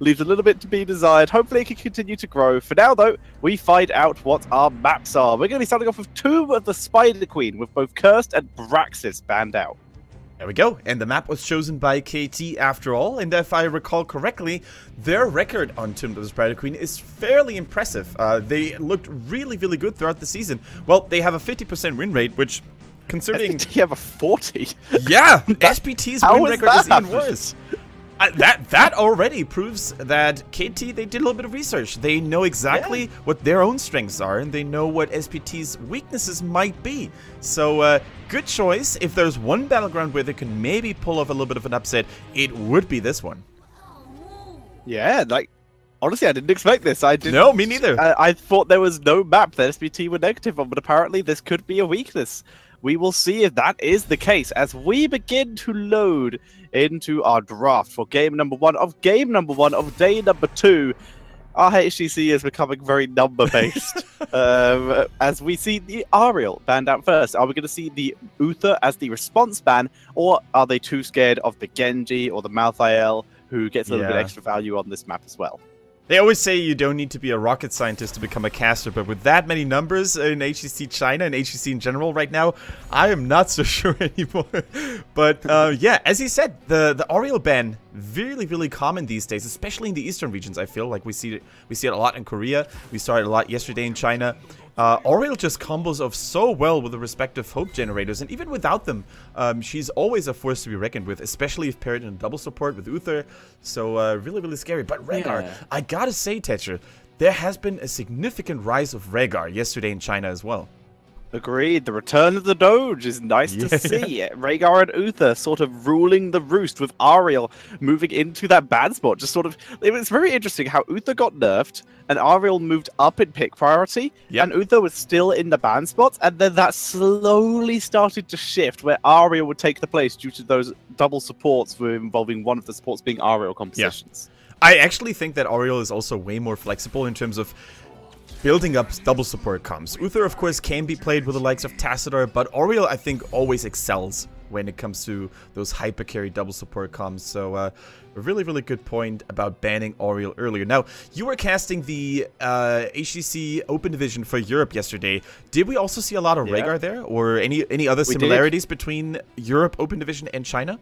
Leaves a little bit to be desired. Hopefully it can continue to grow. For now, though, we find out what our maps are. We're going to be starting off with 2 of the Spider Queen, with both Cursed and Braxis banned out. There we go, and the map was chosen by KT after all, and if I recall correctly, their record on Tomb of the Spider Queen is fairly impressive. They looked really, really good throughout the season. Well, they have a 50% win rate, which, considering... SPT have a 40? Yeah, SPT's win record is even worse. That already proves that KT, they did a little bit of research. They know exactly what their own strengths are, and they know what SPT's weaknesses might be. So, good choice. If there's one battleground where they can maybe pull off a little bit of an upset, it would be this one. Yeah, like, honestly, I didn't expect this. I didn't. No, me neither. I thought there was no map that SPT were negative on, but apparently this could be a weakness. We will see if that is the case as we begin to load into our draft for game number 1 of day number 2. Our HGC is becoming very number-based as we see the Ariel banned out first. Are we going to see the Uther as the response ban, or are they too scared of the Genji or the Malthael, who gets a little bit extra value on this map as well? They always say you don't need to be a rocket scientist to become a caster, but with that many numbers in HGC China and HGC in general right now, I am not so sure anymore. But yeah, as you said, the Ariel ban, really, really common these days, especially in the eastern regions. I feel like we see it a lot in Korea. We saw it a lot yesterday in China. Ariel just combos off so well with the respective hope generators, and even without them, she's always a force to be reckoned with, especially if paired in a double support with Uther. So really, really scary. But Rhaegar, I gotta say, Tetcher, there has been a significant rise of Rhaegar yesterday in China as well. Agreed. The return of the Doge is nice to see. Rhaegar and Uther sort of ruling the roost, with Ariel moving into that bad spot. Just sort of, it was very interesting how Uther got nerfed and Ariel moved up in pick priority, and Uther was still in the ban spots, and then that slowly started to shift where Ariel would take the place due to those double supports involving one of the supports being Ariel compositions. I actually think that Ariel is also way more flexible in terms of building up double support comms. Uther, of course, can be played with the likes of Tassadar, but Oriel, I think, always excels when it comes to those hyper carry double support comms. So, a really, really good point about banning Oriel earlier. Now, you were casting the HGC Open Division for Europe yesterday. Did we also see a lot of Rhaegar there, or any other similarities between Europe Open Division and China?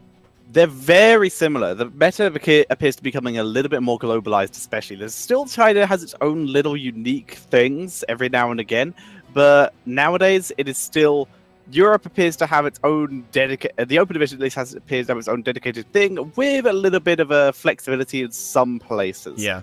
They're very similar. The meta appears to be becoming a little bit more globalized, especially. There's still, China has its own little unique things every now and again, but nowadays it is still, Europe appears to have its own dedicated, the Open Division at least appears to have its own dedicated thing, with a little bit of a flexibility in some places. Yeah.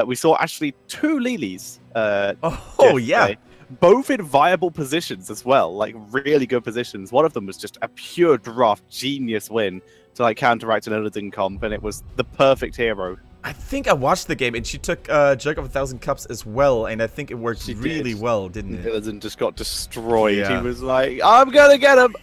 We saw actually 2 Lilies. Yeah. Both in viable positions as well, like really good positions. One of them was just a pure draft genius win to like counteract an Illidan comp, and it was the perfect hero. I think I watched the game, and she took Jug of 1,000 Cups as well, and I think it worked really well, didn't it? Illidan just got destroyed. Yeah. He was like, "I'm gonna get him."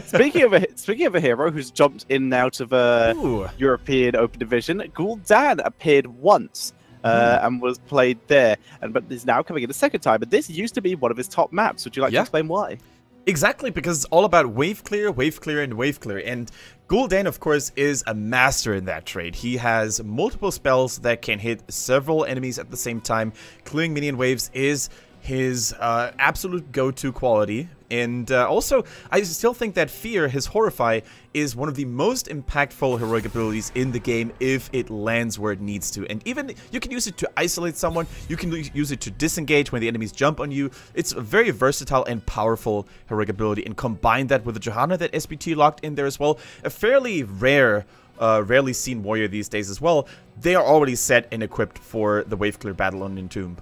Speaking of a hero who's jumped in and out of a European Open Division, Gul'dan appeared once. And was played there, but is now coming in the second time. But this used to be one of his top maps. Would you like to explain why? Exactly, because it's all about wave clear, and wave clear. And Gul'dan, of course, is a master in that trade. He has multiple spells that can hit several enemies at the same time. Clearing minion waves is his absolute go-to quality. And also, I still think that Fear, his Horrify, is one of the most impactful heroic abilities in the game if it lands where it needs to. And even, you can use it to isolate someone, you can use it to disengage when the enemies jump on you. It's a very versatile and powerful heroic ability. And combine that with the Johanna that SPT locked in there as well. A fairly rarely seen warrior these days as well. They are already set and equipped for the wave clear battle on Entomb.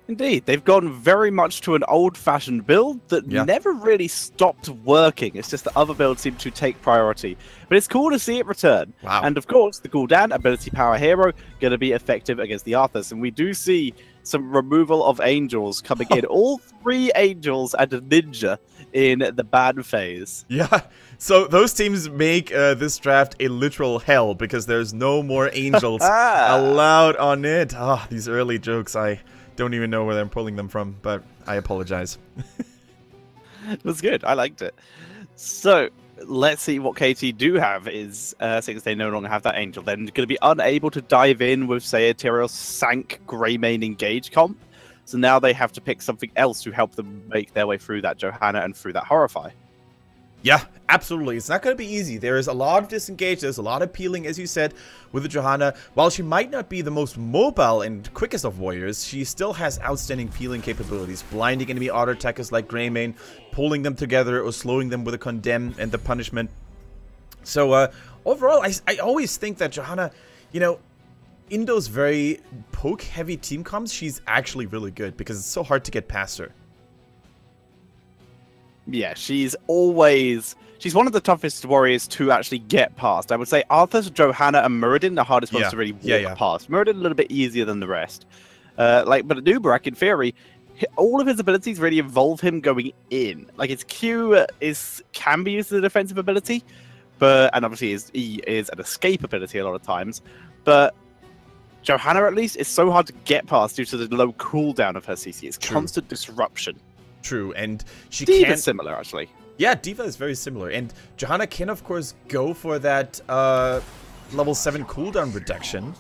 Indeed, they've gone very much to an old-fashioned build that never really stopped working. It's just that other builds seem to take priority. But it's cool to see it return. Wow. And of course, the Gul'dan, ability power hero, going to be effective against the Arthurs. And we do see some removal of angels coming in. All 3 angels and a ninja in the ban phase. Yeah, so those teams make this draft a literal hell because there's no more angels allowed on it. These early jokes, I don't even know where I'm pulling them from, but I apologize. It was good. I liked it. So, let's see what KT do have is, since they no longer have that Angel, they're going to be unable to dive in with, say, a Tyrael Sank Greymane Engage comp. So now they have to pick something else to help them make their way through that Johanna and through that Horrify. Yeah, absolutely. It's not going to be easy. There is a lot of disengage. There's a lot of peeling, as you said, with the Johanna. While she might not be the most mobile and quickest of warriors, she still has outstanding peeling capabilities, blinding enemy auto attackers like Greymane, pulling them together or slowing them with a Condemn and the Punishment. So, overall, I always think that Johanna, you know, in those very poke-heavy team comps, she's actually really good because it's so hard to get past her. Yeah, she's one of the toughest warriors to actually get past. I would say Arthas, Johanna, and Muradin the hardest ones to really walk past. Muradin a little bit easier than the rest. But Nubarak, in theory, all of his abilities really involve him going in. Like, his Q can be used as a defensive ability, and obviously his E is an escape ability a lot of times. But Johanna, at least, is so hard to get past due to the low cooldown of her CC. It's constant disruption. True, and she Diva's similar, actually. Yeah, Diva is very similar, and Johanna can, of course, go for that level 7 cooldown reduction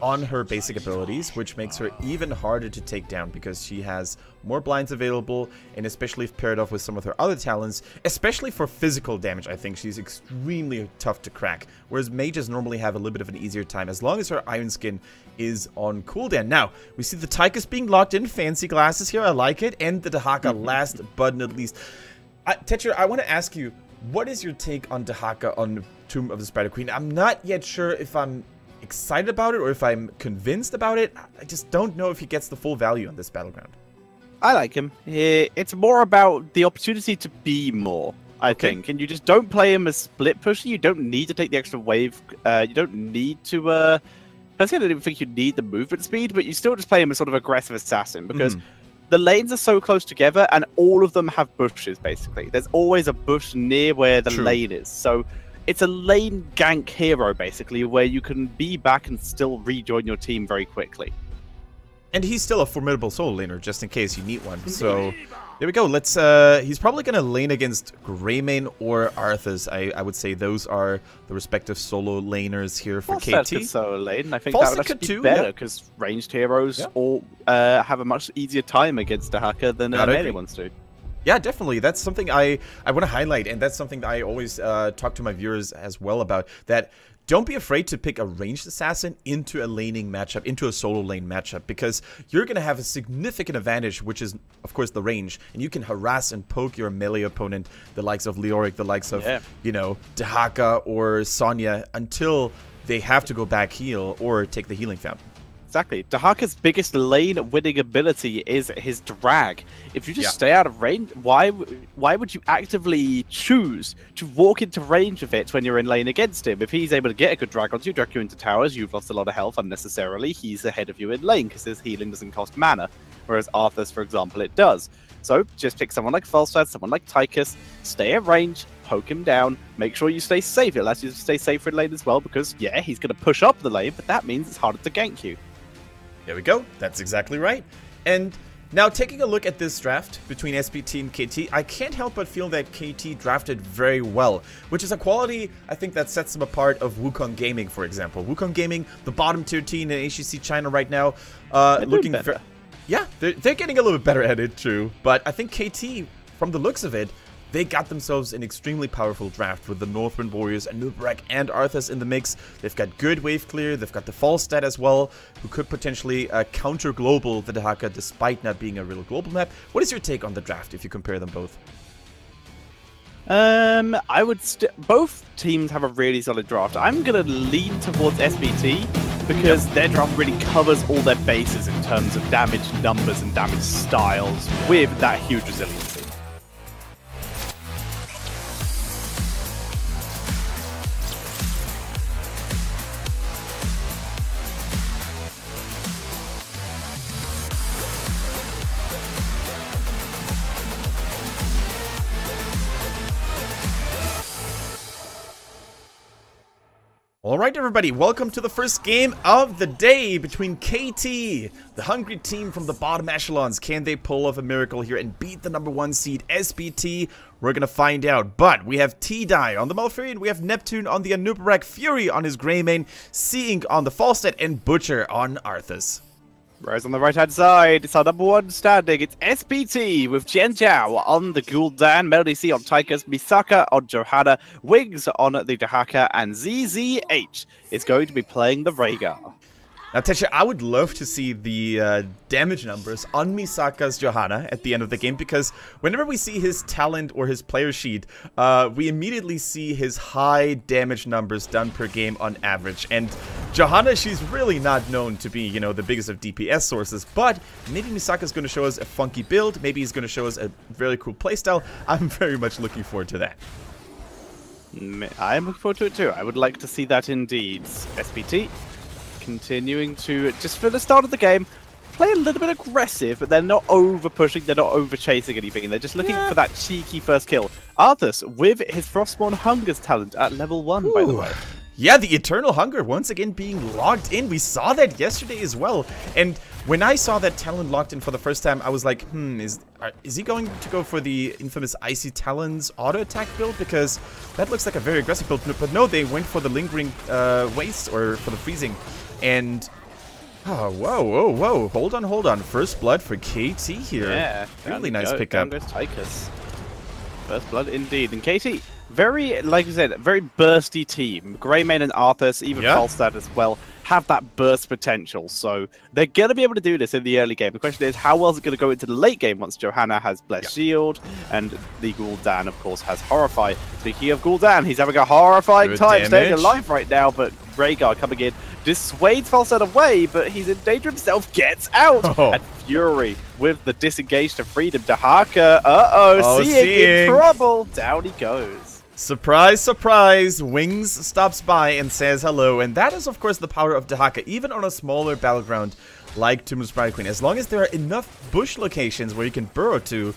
on her basic abilities, which makes her even harder to take down because she has more blinds available, and especially if paired off with some of her other talents, especially for physical damage, I think she's extremely tough to crack, whereas mages normally have a little bit of an easier time as long as her Iron Skin is on cooldown. Now, we see the Tychus being locked in, fancy glasses here, I like it, and the Dahaka last but not least. Tetra, I want to ask you, what is your take on Dahaka on Tomb of the Spider Queen? I'm not yet sure if I'm excited about it or if I'm convinced about it. I just don't know if he gets the full value on this battleground. I like him. It's more about the opportunity to be more, I think. And you just don't play him as split pusher. You don't need to take the extra wave. You don't need to... Personally, I don't think you need the movement speed, but you still just play him as sort of aggressive assassin because the lanes are so close together and all of them have bushes, basically. There's always a bush near where the lane is. So it's a lane gank hero, basically, where you can be back and still rejoin your team very quickly. And he's still a formidable solo laner, just in case you need one. So there we go. Let's. He's probably gonna lane against Greymane or Arthas. I would say those are the respective solo laners here for KT. Solo lane. I think that would actually be better because ranged heroes all have a much easier time against Dahaka than melee ones do. Yeah, definitely. That's something I want to highlight, and that's something that I always talk to my viewers as well about. That don't be afraid to pick a ranged assassin into a laning matchup, into a solo lane matchup, because you're going to have a significant advantage, which is, of course, the range. And you can harass and poke your melee opponent, the likes of Leoric, the likes of, you know, Dahaka or Sonya, until they have to go back heal or take the healing fountain. Exactly. Dahaka's biggest lane-winning ability is his drag. If you just stay out of range, why would you actively choose to walk into range of it when you're in lane against him? If he's able to get a good drag onto you, drag you into towers, you've lost a lot of health unnecessarily. He's ahead of you in lane because his healing doesn't cost mana, whereas Arthas, for example, it does. So just pick someone like Falstad, someone like Tychus, stay at range, poke him down, make sure you stay safe. It allows you to stay safer in lane as well because, yeah, he's going to push up the lane, but that means it's harder to gank you. There we go. That's exactly right. And now taking a look at this draft between SPT and KT, I can't help but feel that KT drafted very well, which is a quality I think that sets them apart of Wukong Gaming, for example. Wukong Gaming, the bottom tier team in HGC China right now, looking better. Yeah, they're getting a little bit better at it, true. But I think KT, from the looks of it, they got themselves an extremely powerful draft with the Northwind Warriors and Nubarak and Arthas in the mix. They've got good wave clear, they've got the Falstad as well, who could potentially counter global the Dahaka despite not being a real global map. What is your take on the draft if you compare them both? I would both teams have a really solid draft. I'm gonna lean towards SPT because their draft really covers all their bases in terms of damage numbers and damage styles with that huge resiliency. Alright everybody, welcome to the first game of the day between KT, the hungry team from the bottom echelons. Can they pull off a miracle here and beat the #1 seed SPT? We're gonna find out. But we have T-Die on the Malfurion, we have Neptune on the Anubarak, Fury on his Greymane, Seeing on the Falstad, and Butcher on Arthas. Whereas on the right-hand side, it's our #1 standing. It's SPT with Jian Zhao on the Gul'dan, Melody C on Tychus, Misaka on Johanna, Wings on the Dahaka, and ZZH is going to be playing the Rhaegar. Now, Tesha, I would love to see the damage numbers on Misaka's Johanna at the end of the game, because whenever we see his talent or his player sheet, we immediately see his high damage numbers done per game on average. And Johanna, she's really not known to be, you know, the biggest of DPS sources, but maybe Misaka's going to show us a funky build, maybe he's going to show us a very cool playstyle. I'm very much looking forward to that. I'm looking forward to it too. I would like to see that indeed. SPT continuing to, just for the start of the game, play a little bit aggressive, but they're not over pushing, they're not over chasing anything, they're just looking for that cheeky first kill. Arthas with his Frostborn Hunger's talent at level 1, by the way. Yeah, the Eternal Hunger once again being logged in. We saw that yesterday as well. And when I saw that talent locked in for the first time, I was like, is he going to go for the infamous Icy Talons auto attack build? Because that looks like a very aggressive build. But no, they went for the Lingering Waste, or for the Freezing. And oh, whoa, hold on. First blood for KT here. Yeah, really nice pickup. Down goes Tychus. First blood indeed. And KT, very, like I said, very bursty team. Greymane and Arthas, even Falstad as well, have that burst potential. So they're going to be able to do this in the early game. The question is, how well is it going to go into the late game once Johanna has Blessed Shield and the Gul'dan, of course, has Horrify. Speaking of Gul'dan, he's having a horrifying time staying alive right now, but Rhaegar coming in dissuades Falstad away, but he's in danger himself, gets out. And Fury with the disengage to freedom. Dahaka, Seeing in trouble. Down he goes. Surprise, surprise, Wings stops by and says hello, and that is of course the power of Dahaka, even on a smaller battleground like Tumulus Bright Queen. As long as there are enough bush locations where you can burrow to,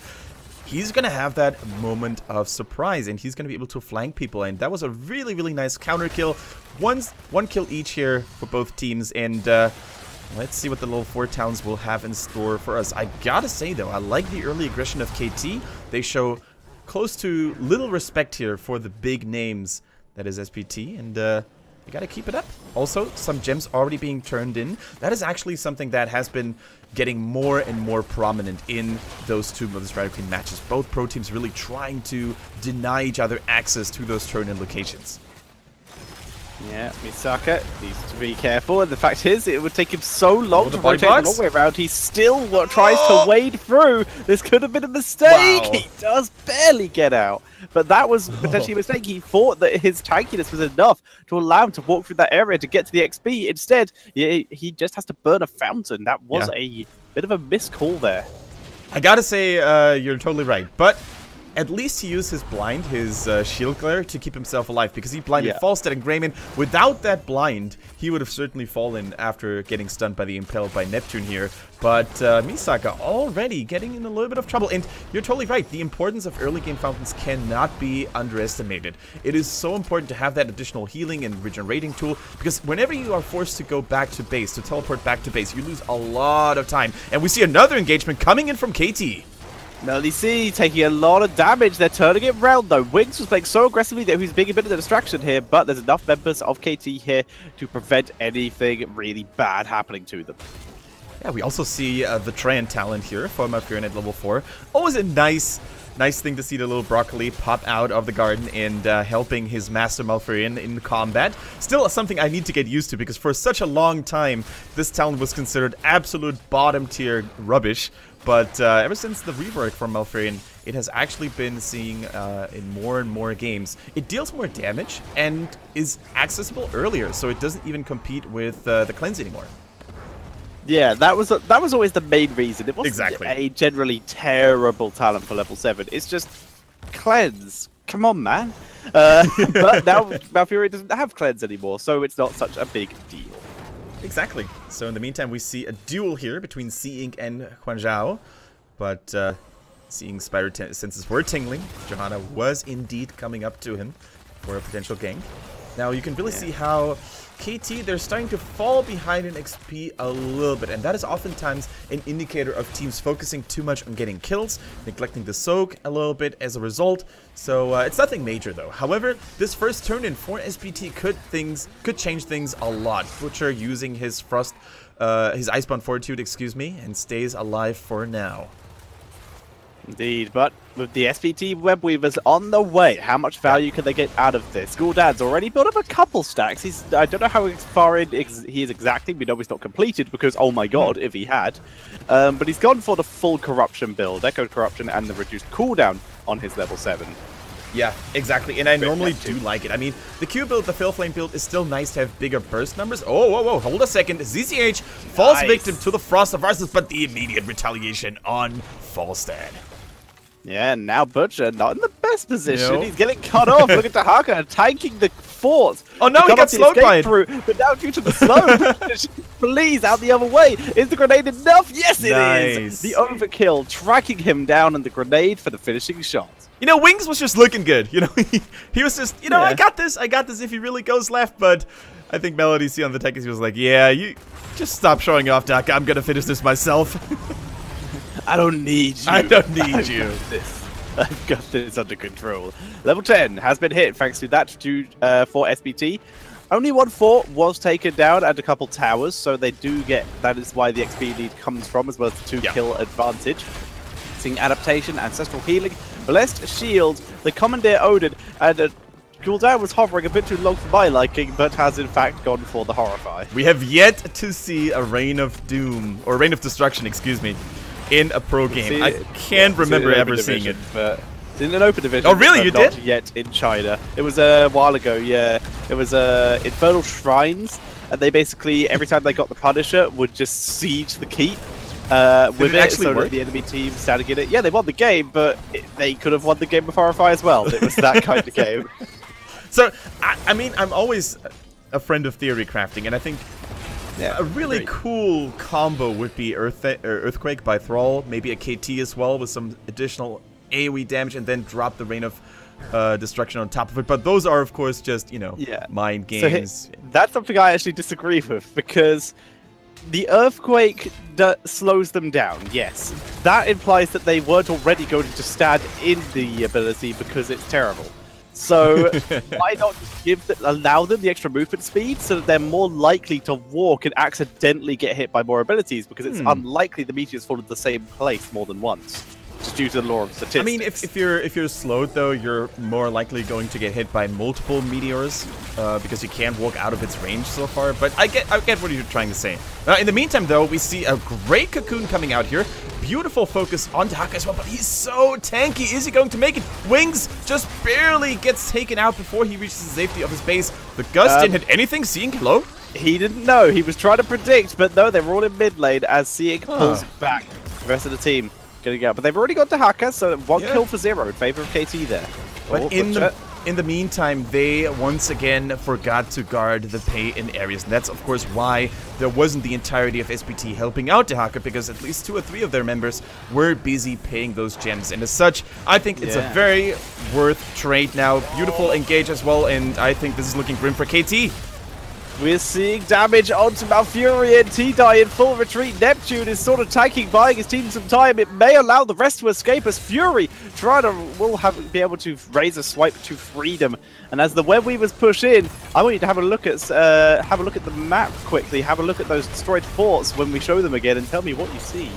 he's going to have that moment of surprise, and he's going to be able to flank people, and that was a really, really nice counter kill. One kill each here for both teams, and let's see what the level 4 towns will have in store for us. I gotta say though, I like the early aggression of KT. They show close to little respect here for the big names that is SPT, and you gotta keep it up. Also, some gems already being turned in. That is actually something that has been getting more and more prominent in those two Mother's Rider Queen matches. Both pro teams really trying to deny each other access to those turn-in locations. Yeah, Misaka needs to be careful, and the fact is, it would take him so long to rotate the long way around. He still tries to wade through. This could have been a mistake. He does barely get out, but that was potentially a mistake. He thought that his tankiness was enough to allow him to walk through that area to get to the XP. Instead, he just has to burn a fountain. That was a bit of a miscall there. I gotta say, you're totally right, but at least he used his blind, his shield glare, to keep himself alive, because he blinded Falstad and Greymane. Without that blind, he would have certainly fallen after getting stunned by the Impaled by Neptune here. But Misaka already getting in a little bit of trouble. And you're totally right, the importance of early game fountains cannot be underestimated. It is so important to have that additional healing and regenerating tool, because whenever you are forced to go back to base, to teleport back to base, you lose a lot of time. And we see another engagement coming in from KT. Melody C taking a lot of damage. They're turning it round though. Wings was playing so aggressively that he's being a bit of a distraction here, but there's enough members of KT here to prevent anything really bad happening to them. Yeah, we also see the Treant talent here for Malfurion at level 4. Always a nice thing to see the little broccoli pop out of the garden and helping his master Malfurion in combat. Still something I need to get used to, because for such a long time this talent was considered absolute bottom tier rubbish. But ever since the rework from Malfurion, it has actually been seeing in more and more games. It deals more damage and is accessible earlier, so it doesn't even compete with the cleanse anymore. Yeah, that was always the main reason. It wasn't a generally terrible talent for level 7. It's just cleanse. Come on, man. But now Malfurion doesn't have cleanse anymore, so it's not such a big deal. Exactly. So in the meantime, we see a duel here between Seeing and Huan Zhao. But Seeing spider senses were tingling. Johanna was indeed coming up to him for a potential gank. Now you can really see how KT, they're starting to fall behind in XP a little bit, and that is oftentimes an indicator of teams focusing too much on getting kills, neglecting the soak a little bit as a result. So it's nothing major though. However, this first turn in for SPT could change things a lot. Butcher using his Frost, his Icebound Fortitude, excuse me, and stays alive for now. Indeed, but with the SPT Web Weavers on the way, how much value can they get out of this? Gul'dan's already built up a couple stacks. I don't know how far in he is exactly. We know he's not completed because, oh my god, if he had. But he's gone for the full Corruption build, Echo Corruption, and the reduced cooldown on his level 7. Yeah, exactly, and I normally do like it. I mean, the Q build, the Fail Flame build is still nice to have bigger burst numbers. Oh, whoa, whoa, hold a second. ZCH falls victim to the Frost of Arceus, but the immediate retaliation on Falstad. Yeah, and now Butcher not in the best position. No. He's getting cut off. Look at Tahaka tanking the fort. Oh no, he got slowed by it. But now due to the slow, please out the other way. Is the grenade enough? Yes, it is. The overkill, tracking him down, and the grenade for the finishing shot. You know, Wings was just looking good. You know, he was just, you know, I got this if he really goes left. But I think Melody C on the techies was like, yeah, you just stop showing off, Doc. I'm gonna finish this myself. I don't need you. I don't need you. I've got this under control. Level 10 has been hit thanks to that for SPT. Only one fort was taken down and a couple towers, so they do get, that is why the XP lead comes from, as well as the 2-kill advantage. Seeing adaptation, ancestral healing, blessed shield, the commandeer Odin, and Gul'dan was hovering a bit too long for my liking, but has in fact gone for the Horrify. We have yet to see a Reign of Doom, or Reign of Destruction, excuse me, in a pro game. I can't remember ever seeing it. But it's in an open division. Oh really, you did? Not yet in China. It was a while ago, yeah. It was Infernal Shrines, and they basically, every time they got the Punisher, would just siege the keep. With it, so that the enemy team standing in it. Yeah, they won the game, but they could have won the game with Horrify as well. It was that kind of game. So, I mean, I'm always a friend of theory crafting, and I think a really cool combo would be Earthquake by Thrall, maybe a KT as well with some additional AoE damage, and then drop the Reign of Destruction on top of it. But those are, of course, just, you know, mind games. So that's something I actually disagree with, because the Earthquake slows them down, yes. That implies that they weren't already going to stand in the ability because it's terrible. So why not allow them the extra movement speed so that they're more likely to walk and accidentally get hit by more abilities, because it's unlikely the meteors fall in the same place more than once, just due to the law of statistics. I mean, if you're slowed though, you're more likely going to get hit by multiple meteors because you can't walk out of its range so far. But I get what you're trying to say. In the meantime, though, we see a great Cocoon coming out here. Beautiful focus on Tahaka as well, but he's so tanky. Is he going to make it? Wings just barely gets taken out before he reaches the safety of his base. The Gus didn't hit anything. Seeing hello? He didn't know. He was trying to predict, but no, they were all in mid lane as Seeing pulls back the rest of the team. Getting out, but they've already got Tahaka, so 1 kill for 0 in favor of KT there. But in the meantime, they once again forgot to guard the pay-in areas, and that's of course why there wasn't the entirety of SPT helping out Tahaka, because at least 2 or 3 of their members were busy paying those gems. And as such, I think it's a very worth trade now. Beautiful engage as well, and I think this is looking grim for KT. We're seeing damage onto Malfurion. T-Die in full retreat. Neptune is sort of tanking, buying his team some time. It may allow the rest to escape as Fury will be able to raise a swipe to freedom. And as the Web Weavers push in, I want you to have a look at the map quickly. Have a look at those destroyed forts when we show them again, and tell me what you see.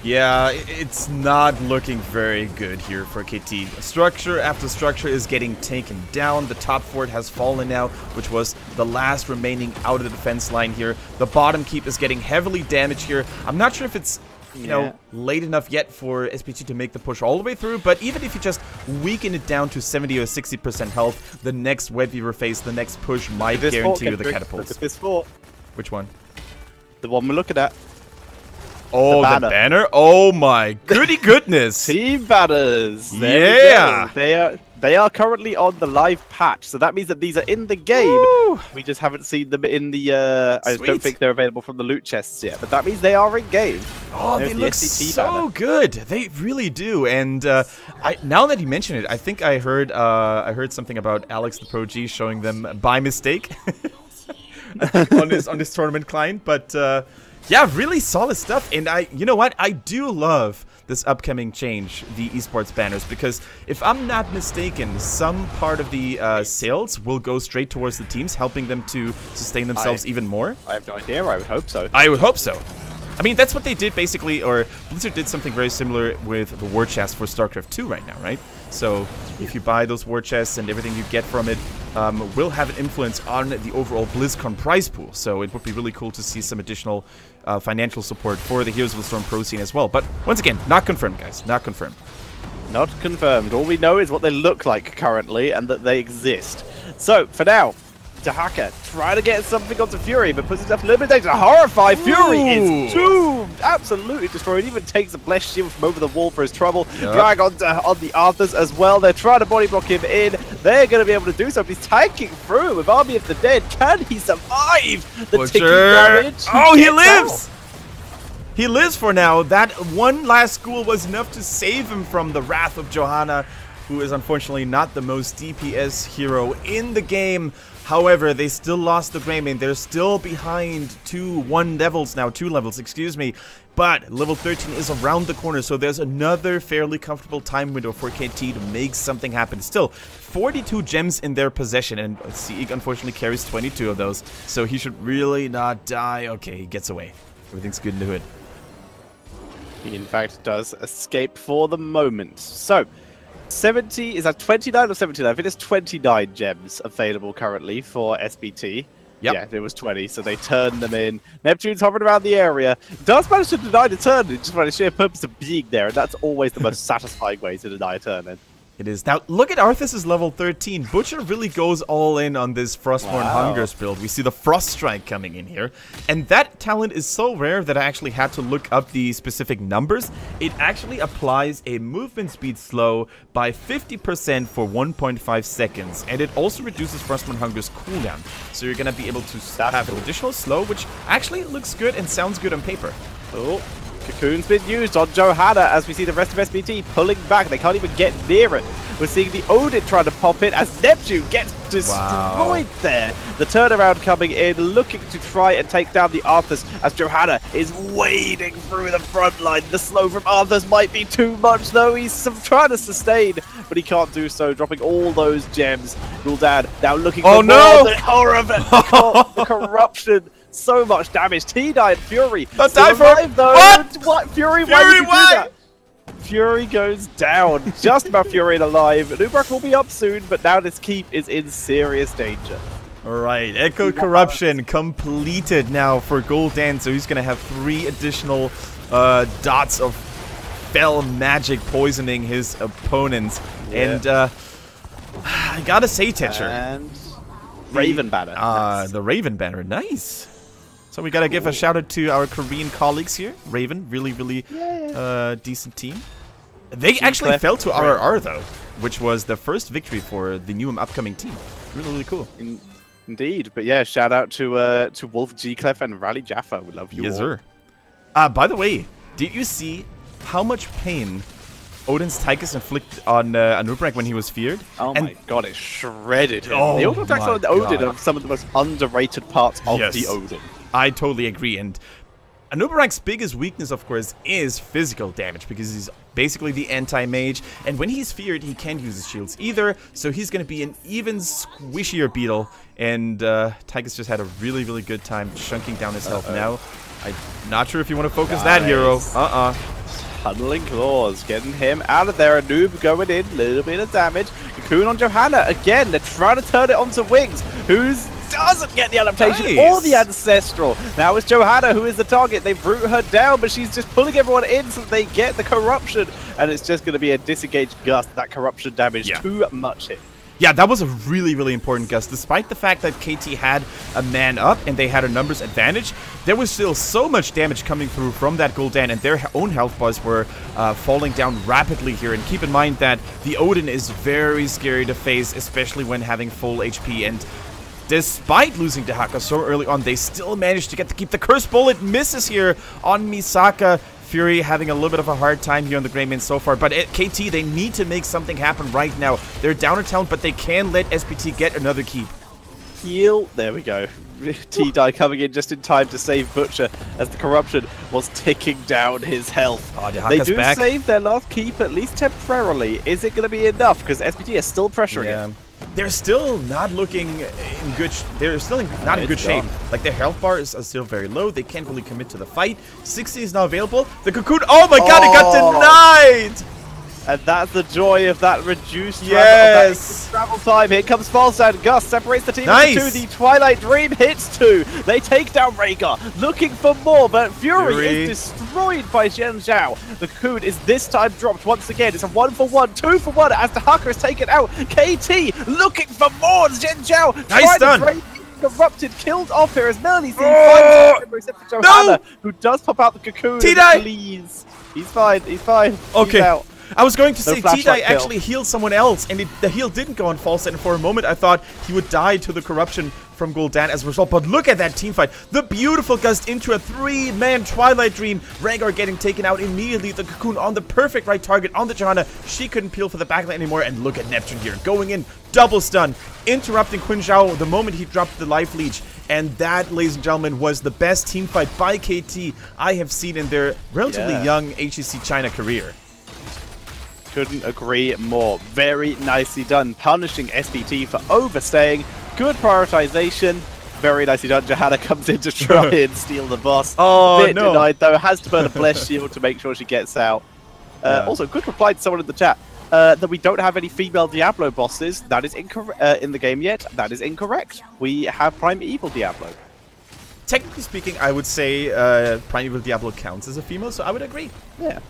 Yeah, it's not looking very good here for KT. Structure after structure is getting taken down. The top fort has fallen now, which was the last remaining out of the defense line here. The bottom keep is getting heavily damaged here. I'm not sure if it's, you know, late enough yet for SPT to make the push all the way through, but even if you just weaken it down to 70 or 60% health, the next Web Weaver phase, the next push might guarantee you the catapults. Look at this fort. Which one? The one we're looking at. Oh, the banner! Oh my goody goodness! Team banners! Yeah! They are currently on the live patch, so that means that these are in the game. Woo! We just haven't seen them in the... I don't think they're available from the loot chests yet, but that means they are in game. Oh, they look so good. They really do. And now that you mention it, I think I heard something about Alex the Pro G showing them by mistake on this tournament client. But yeah, really solid stuff. And you know what? I do love this upcoming change, the esports banners, because if I'm not mistaken, some part of the sales will go straight towards the teams, helping them to sustain themselves even more. I have no idea. I would hope so. I would hope so. I mean, that's what they did basically, or Blizzard did something very similar with the war chest for StarCraft 2 right now, right? So if you buy those war chests and everything you get from it will have an influence on the overall BlizzCon prize pool. So it would be really cool to see some additional financial support for the Heroes of the Storm Pro scene as well. But once again, not confirmed, guys. Not confirmed. Not confirmed. All we know is what they look like currently and that they exist. So for now, Dahaka trying to get something onto Fury, but puts himself a little bit danger. Horrify! Fury is doomed! Absolutely destroyed. Even takes a blessed shield from over the wall for his trouble. Yep. Drag on the Arthurs as well. They're trying to body block him in. They're going to be able to do something. He's tanking through with Army of the Dead. Can he survive the ticking damage? Oh, he lives! He lives for now. That one last school was enough to save him from the wrath of Johanna, who is unfortunately not the most DPS hero in the game. However, they still lost the Grey Mane. They're still behind two levels, excuse me. But level 13 is around the corner, so there's another fairly comfortable time window for KT to make something happen. Still, 42 gems in their possession, and Sieg unfortunately carries 22 of those, so he should really not die. Okay, he gets away. Everything's good in the hood. He in fact does escape for the moment. So 70, is that 29 or 79? I think there's 29 gems available currently for SPT. Yep. Yeah, it was 20, so they turned them in. Neptune's hovering around the area. Does manage to deny the turn, just by the sheer purpose of being there, and that's always the most satisfying way to deny a turn in. It is. Now, look at Arthas' level 13. Butcher really goes all in on this Frostborn Hungers build. We see the Frost Strike coming in here. And that talent is so rare that I actually had to look up the specific numbers. It actually applies a movement speed slow by 50% for 1.5 seconds. And it also reduces Frostborn Hunger's cooldown. So you're going to be able to have an additional slow, which actually looks good and sounds good on paper. Oh. Cocoon's been used on Johanna as we see the rest of SPT pulling back. They can't even get near it. We're seeing the Odin trying to pop in as Neptune gets destroyed there. The turnaround coming in, looking to try and take down the Arthurs as Johanna is wading through the front line. The slow from Arthurs might be too much though. He's trying to sustain, but he can't do so, dropping all those gems. Gul'dan now looking for the horror of it. The corruption. So much damage. T9 Fury. That's alive though. What? Fury, why would you do that? Fury goes down. Just about Fury alive. Nubrak will be up soon, but now this keep is in serious danger. Alright, Echo Corruption completed now for Gul'dan, so he's going to have 3 additional dots of fell magic poisoning his opponents. Yeah. And I gotta say, Tetcher. And Raven Banner. Nice. The Raven Banner, nice. So we gotta give a shout out to our Korean colleagues here. Raven, really decent team. They actually fell to RRR though, which was the first victory for the new upcoming team. Really cool. Indeed, but yeah, shout out to Wolf G-Clef and Rally Jaffa. We love you all. Yes, sir. By the way, did you see how much pain Odin's Tychus inflicted on Nubrak when he was feared? Oh my god, it shredded him. The auto attacks on Odin are some of the most underrated parts of the Odin. I totally agree, and Anubrak's biggest weakness, of course, is physical damage, because he's basically the anti-mage, and when he's feared, he can't use his shields either, so he's going to be an even squishier beetle, and Tychus just had a really good time chunking down his health now. I'm not sure if you want to focus that hero. Tunneling Claws, getting him out of there. A noob going in, little bit of damage. Cocoon on Johanna, again, they're trying to turn it onto Wings, who's doesn't get the adaptation or the ancestral. Now it's Johanna who is the target. They've rooted her down, but she's just pulling everyone in so they get the corruption, and it's just going to be a disengaged gust. That corruption damage too much hit. Yeah, that was a really, really important gust. Despite the fact that KT had a man up and they had a numbers advantage, there was still so much damage coming through from that Gul'dan, and their own health bars were falling down rapidly here. And keep in mind that the Odin is very scary to face, especially when having full HP. And despite losing Dehaka so early on, they still managed to keep the Curse Bullet. Misses here on Misaka. Fury having a little bit of a hard time here on the Grey Mane so far, but at KT, they need to make something happen right now. They're down a talent, but they can let SPT get another keep. Heal. There we go. T-Die coming in just in time to save Butcher as the corruption was ticking down his health. Oh, they do save their last keep, at least temporarily. Is it going to be enough? Because SPT is still pressuring it. They're still not looking in good. They're still not in good shape. Like their health bar is still very low. They can't really commit to the fight. 60 is now available. The Cocoon. Oh my God! It got denied. And that's the joy of that reduced travel time. Here comes Falstad. Gus separates the team into two. The Twilight Dream hits two. They take down Rhaegar, looking for more, but Fury is destroyed by Zhen Zhao. The Cocoon is this time dropped once again. It's a 1-for-1, 2-for-1 as the Haka is taken out. KT looking for more. Zhen Zhao nice done. Corrupted, killed off here as Melanie finds except for Johanna, who does pop out the Cocoon. Please. He's fine. He's fine. Okay. He's out. I was going to say T-Die actually healed someone else, and the heal didn't go on Falstad, and for a moment I thought he would die to the corruption from Gul'dan as a result. But look at that team fight. The beautiful gust into a 3-man Twilight Dream. Rhaegar getting taken out immediately. The Cocoon on the perfect right target on the Johanna. She couldn't peel for the backline anymore. And look at Neptune here. Going in. Double stun. Interrupting Qin Zhao the moment he dropped the life leech. And that, ladies and gentlemen, was the best team fight by KT I have seen in their relatively young HGC China career. Couldn't agree more. Very nicely done. Punishing SPT for overstaying. Good prioritization. Very nicely done. Johanna comes in to try and steal the boss. Oh, Bit denied, though. Has to burn a bless shield to make sure she gets out. Also, good reply to someone in the chat that we don't have any female Diablo bosses. That is incorrect in the game yet. That is incorrect. We have Primeval Diablo. Technically speaking, I would say Primeval Diablo counts as a female, so I would agree. Yeah.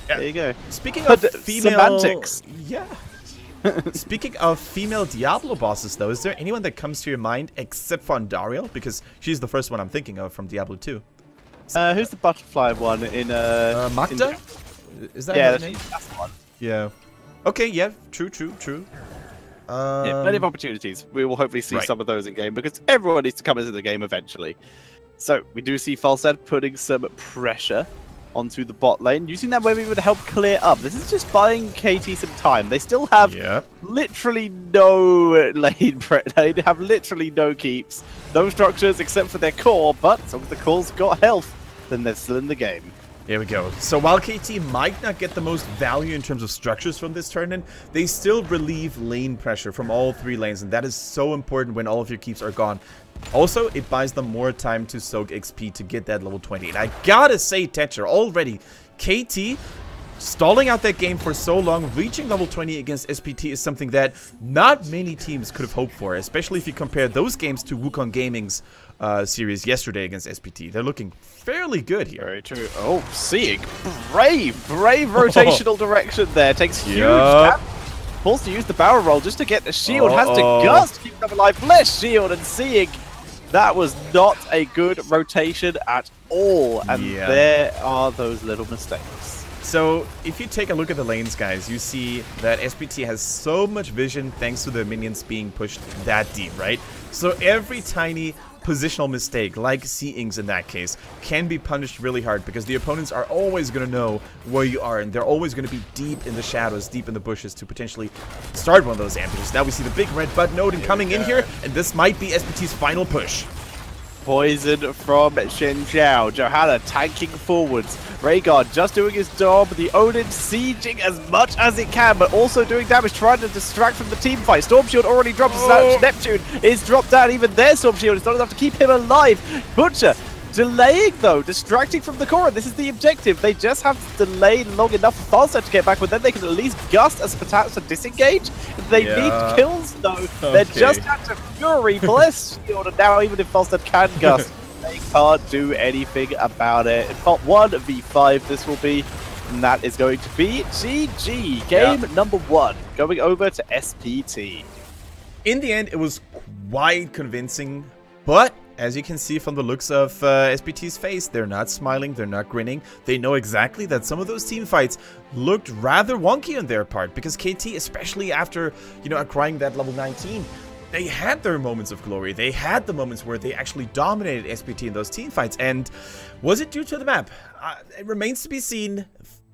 There you go. Speaking of female semantics. Yeah. Speaking of female Diablo bosses, though, is there anyone that comes to your mind except for Andariel? Because she's the first one I'm thinking of from Diablo 2. Who's the butterfly one in Magda? Is that her name? That's the one. Yeah. Okay, yeah, true. Yeah, plenty of opportunities. We will hopefully see some of those in game because everyone needs to come into the game eventually. So we do see Falstad putting some pressure onto the bot lane, using that maybe would help clear up. This is just buying KT some time. They still have literally no lane they have literally no keeps, no structures except for their core, but as long as the core's got health, then they're still in the game. Here we go. So while KT might not get the most value in terms of structures from this tournament, they still relieve lane pressure from all three lanes, and that is so important when all of your keeps are gone. Also, it buys them more time to soak XP to get that level 20. And I gotta say, Tetcher, already, KT stalling out that game for so long, reaching level 20 against SPT is something that not many teams could have hoped for, especially if you compare those games to Wukong Gaming's series yesterday against SPT. They're looking fairly good here. Very true. Oh, seeing brave rotational direction there. Takes huge damage. Forced to use the barrel roll just to get the shield. Has to gust to keep them alive. Bless shield, and seeing that was not a good rotation at all. And there are those little mistakes. So if you take a look at the lanes, guys, you see that SPT has so much vision thanks to the minions being pushed that deep, right? So every tiny positional mistake, like C-Inks in that case, can be punished really hard because the opponents are always going to know where you are, and they're always going to be deep in the shadows, deep in the bushes to potentially start one of those ambushes. Now we see the big red button Odin coming in here, and this might be SPT's final push. Poison from Qin Zhao. Johanna tanking forwards. Rhaegar just doing his job. The Odin sieging as much as it can, but also doing damage, trying to distract from the team fight. Storm Shield already dropped. Neptune is dropped down. Even their Storm Shield is not enough to keep him alive. Butcher delaying, though, distracting from the core, and this is the objective. They just have to delay long enough for Falstad to get back, but then they can at least gust as perhaps to disengage. They need kills, though. They're just at to Fury, bless shield, and now even if Falstad can gust, they can't do anything about it. In fact, 1v5 this will be, and that is going to be GG. Game number 1, going over to SPT. In the end, it was quite convincing, but as you can see from the looks of SPT's face, they're not smiling, they're not grinning. They know exactly that some of those team fights looked rather wonky on their part, because KT, especially after, you know, acquiring that level 19, they had their moments of glory. They had the moments where they actually dominated SPT in those team fights. And was it due to the map? It remains to be seen,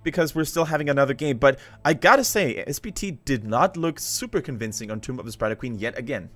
because we're still having another game. But I gotta say, SPT did not look super convincing on Tomb of the Spider Queen yet again.